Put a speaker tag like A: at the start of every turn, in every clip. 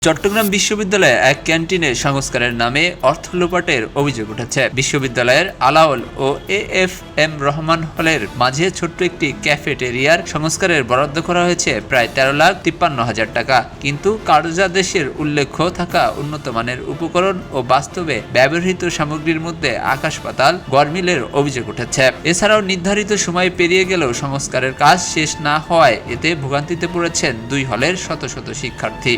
A: চট্টগ্রাম বিশ্ববিদ্যালয়ে এক ক্যান্টিনে সংস্কারের নামে অর্থ লোপাটের অভিযোগ উঠেছে। বিশ্ববিদ্যালয়ের আলাওল ও এএফএম রহমান হলের মাঝে ছোট্ট একটি ক্যাফেটেরিয়ার সংস্কারের বরাদ্দ করা হয়েছে প্রায় 13,53,000 টাকা, কিন্তু কার্যাদেশের উল্লেখ্য থাকা উন্নত মানের উপকরণ ও বাস্তবে ব্যবহৃত সামগ্রীর মধ্যে আকাশ পাতাল গরমিলের অভিযোগ উঠেছে। এছাড়াও নির্ধারিত সময় পেরিয়ে গেলেও সংস্কারের কাজ শেষ না হওয়ায় এতে ভোগান্তিতে পড়েছেন দুই হলের শত শত শিক্ষার্থী।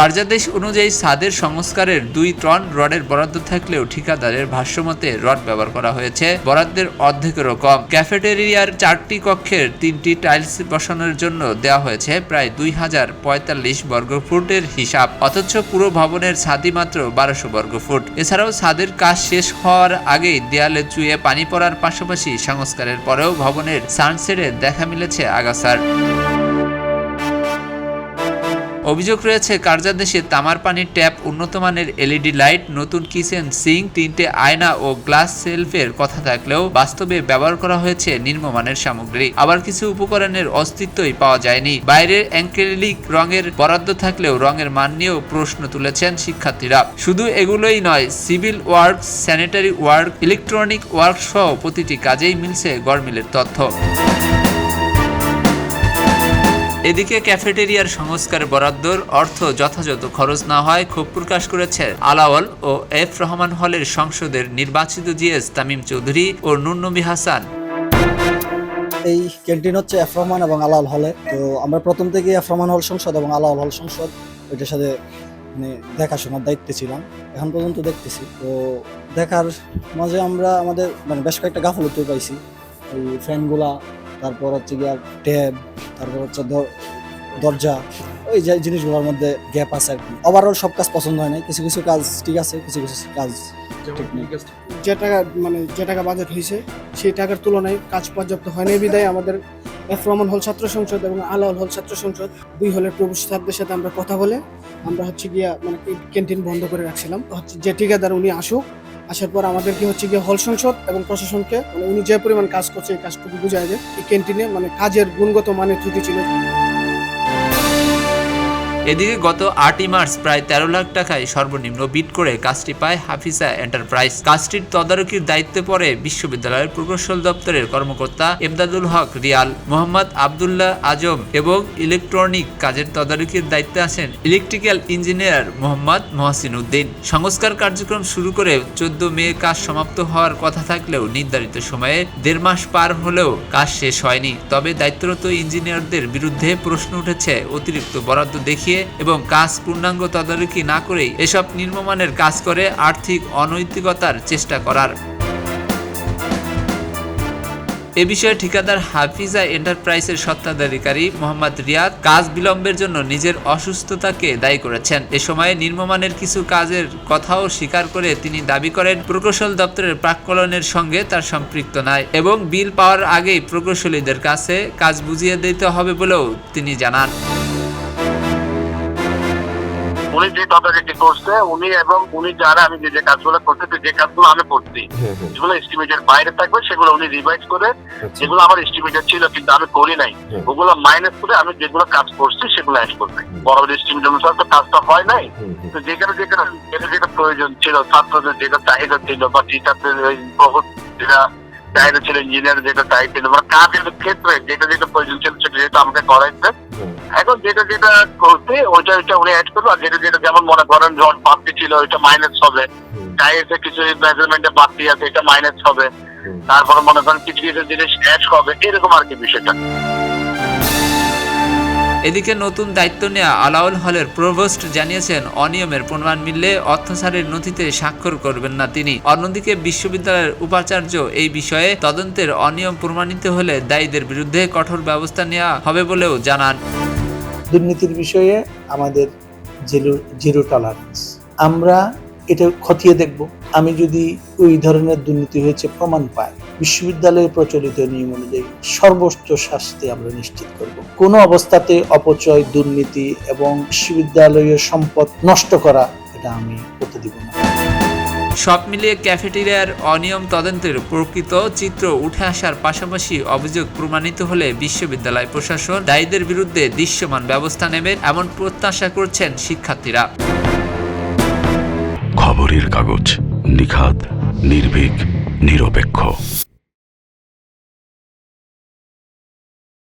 A: কার্যাদেশ অনুযায়ী ছাদের সংস্কারের 2 টন রডের বরাদ্দ থাকলেও ঠিকাদারের ভাষ্যমতে রড ব্যবহার করা হয়েছে বরাদ্দের অর্ধেকেরও কম। ক্যাফেটেরিয়ার 4টি কক্ষের 3টি টাইলস বসানোর জন্য দেওয়া হয়েছে প্রায় 2045 বর্গফুটের হিসাব, অথচ পুরো ভবনের ছাদই মাত্র 1200 বর্গফুট। এছাড়াও ছাদের কাজ শেষ হওয়ার আগেই দেয়ালে চুইয়ে পানি পড়ার পাশাপাশি সংস্কারের পরেও ভবনের সানসেটে দেখা মিলেছে আগাছার। অভিযোগ রয়েছে কার্যাদেশে তামার পানির ট্যাপ, উন্নত মানের এলইডি লাইট, নতুন কিচেন সিঙ্ক, 3টে আয়না ও গ্লাস শেলফের কথা থাকলেও বাস্তবে ব্যবহার করা হয়েছে নিম্নমানের সামগ্রী। আবার কিছু উপকরণের অস্তিত্বই পাওয়া যায়নি। বাইরের অ্যাক্রিলিক রঙের বরাদ্দ থাকলেও রঙের মান নিয়েও প্রশ্ন তুলেছেন শিক্ষার্থীরা। শুধু এগুলোই নয়, civil work, sanitary work, electronic work সহ প্রতিটি কাজেই মিলছে গরমিলের তথ্য। এদিকে ক্যাফেটেরিয়ার সংস্কার বরাদ্দর অর্থ যথাযথ খরচ না হয় ক্ষোভ প্রকাশ করেছে আলাওল ও এফ রহমান হলের সংসদের নির্বাচিত জিএস তামিম চৌধুরী ও নুর নবী হাসান।
B: এই ক্যান্টিন হচ্ছে এফ রহমান এবং আলাওল হলে। তো আমরা প্রথম থেকে এফ রহমান হল সংসদ এবং আলাওল হল সংসদ ওইটার সাথে দেখাশোনার দায়িত্বে ছিলাম, এখন পর্যন্ত দেখতেছি। তো দেখার মাঝে আমরা আমাদের বেশ কয়েকটা গাফলতি পাইছি। এই ফ্যানগুলা, তারপর হচ্ছে গিয়ে ট্যাব, তারপর হচ্ছে দরজা, ওই যে জিনিসগুলোর মধ্যে গ্যাপ আছে আর কি। ওভারঅল সব কাজ পছন্দ হয় নাই, কিছু কিছু কাজ ঠিক আছে, কিছু কিছু কাজ ঠিক নেই।
C: যে টাকা বাজেট হয়েছে সেই টাকার তুলনায় কাজ পর্যাপ্ত হয় নাই বিদায় আমাদের এফ রহমান হল ছাত্র সংসদ এবং আলাওল হল ছাত্র সংসদ দুই হলের প্রতিষ্ঠাতাদের সাথে আমরা কথা বলে আমরা হচ্ছে গিয়া ক্যান্টিন বন্ধ করে রাখছিলাম। যে ঠিকাদার উনি আসার পর আমাদেরকে হচ্ছে গিয়ে হল সংসদ এবং প্রশাসনকে উনি যে পরিমাণ কাজ করছে এই কাজটুকু বুঝায় যে এই ক্যান্টিনে কাজের গুণগত মানের ত্রুটি ছিল।
A: এদিকে গত 8ই মার্চ প্রায় 13 লাখ টাকায় সর্বনিম্ন বিড করে কাজটি পায় হাফিজা এন্টারপ্রাইজ। কাজটির তদারকির দায়িত্বে পড়ে বিশ্ববিদ্যালয়ের প্রকৌশল দপ্তরের কর্মকর্তা এমদাদুল হক রিয়াল, মোহাম্মদ আবদুল্লাহ আজম এবং ইলেকট্রনিক কাজের তদারকির দায়িত্বে আছেন ইলেকট্রিক্যাল ইঞ্জিনিয়ার মোহাম্মদ মহসিন উদ্দিন। সংস্কার কার্যক্রম শুরু করে 14 মে কাজ সমাপ্ত হওয়ার কথা থাকলেও নির্ধারিত সময়ে 1.5 মাস পার হলেও কাজ শেষ হয়নি। তবে দায়িত্বরত ইঞ্জিনিয়ারদের বিরুদ্ধে প্রশ্ন উঠেছে অতিরিক্ত বরাদ্দ দেখিয়ে এবং কাজ পূর্ণাঙ্গ তদারকি না করেই এসব নিম্নমানের কাজ করে আর্থিক অনৈতিকতার চেষ্টা করার। এ বিষয়ে ঠিকাদার হাফিজা এন্টারপ্রাইজের স্বত্বাধিকারী মোহাম্মদ রিয়াদ কাজ বিলম্বের জন্য নিজের অসুস্থতাকে দায়ী করেছেন। এ সময়ে নিম্নমানের কিছু কাজের কথাও স্বীকার করে তিনি দাবি করেন প্রকৌশল দপ্তরের প্রাক্কলনের সঙ্গে তার সম্পৃক্ত নাই এবং বিল পাওয়ার আগেই প্রকৌশলীদের কাছে কাজ বুঝিয়ে দিতে হবে বলেও তিনি জানান।
D: উনি যে তদারকি করছে উনি যারা আমি যে কাজগুলো করতে, যে কাজগুলো আমি করছি যেগুলো এস্টিমেটের বাইরে থাকবে সেগুলো উনি রিভাইজ করে, যেগুলো আমার এস্টিমেটেড ছিল কিন্তু আমি করি নাই ওগুলো মাইনাস করে আমি যেগুলো কাজ করছি সেগুলো অ্যাড করবে। বরাবর এস্টিমেট অনুসারে তো কাজটা হয় নাই। তো যেটা যেটা প্রয়োজন ছিল, ছাত্রদের যেটা চাহিদা ছিল বা টিচারদের যেটা চাহিদা ছিল, ইঞ্জিনিয়ার যেটা চাহিদা ছিল, কাজের ক্ষেত্রে যেটা প্রয়োজন ছিল সেটা যেটা আমাকে করাইছে। এখন যেটা করতে ওইটা উনি অ্যাড করবো, আর যেটা যেমন মনে করেন রড বাড়তি ছিল ওইটা মাইনাস হবে, টায়ারে কিছু মেজারমেন্টে বাড়তি আছে এটা মাইনাস হবে, তারপরে মনে করেন কিছু কিছু জিনিস অ্যাড হবে, এরকম আর কি বিষয়টা।
A: এদিকে নতুন দায়িত্ব নেওয়া আলাওল হলের প্রভোস্ট জানিয়েছেন অনিয়মের প্রমাণ মিললে অর্থসারের নথিতে স্বাক্ষর করবেন না তিনি। অন্যদিকে বিশ্ববিদ্যালয়ের উপাচার্য এই বিষয়ে তদন্তের অনিয়ম প্রমাণিত হলে দায়ীদের বিরুদ্ধে কঠোর ব্যবস্থা নেওয়া হবে বলেও জানান।
E: দুর্নীতির বিষয়ে আমাদের জিরো টলারেন্স, আমরা এটা খতিয়ে দেখব। আমি যদি ওই ধরনের দুর্নীতি হয়েছে প্রমাণ পাই, বিশ্ববিদ্যালয়ে প্রচলিত নিয়ম অনুযায়ী সর্বোচ্চ শাস্তি আমরা নিশ্চিত করব। কোনো অবস্থাতে অপচয়, দুর্নীতি এবং বিশ্ববিদ্যালয়ের সম্পদ নষ্ট করা এটা আমি করতে দিব না।
A: সব মিলিয়ে ক্যাফেটেরিয়ার অনিয়ম তদন্তের প্রকৃত চিত্র উঠে আসার পাশাপাশি অভিযোগ প্রমাণিত হলে বিশ্ববিদ্যালয় প্রশাসন দায়ীদের বিরুদ্ধে দৃশ্যমান ব্যবস্থা নেবে এমন প্রত্যাশা করছেন শিক্ষার্থীরা।
F: খবরের কাগজ, নিখাদ, নির্ভীক, নিরপেক্ষ।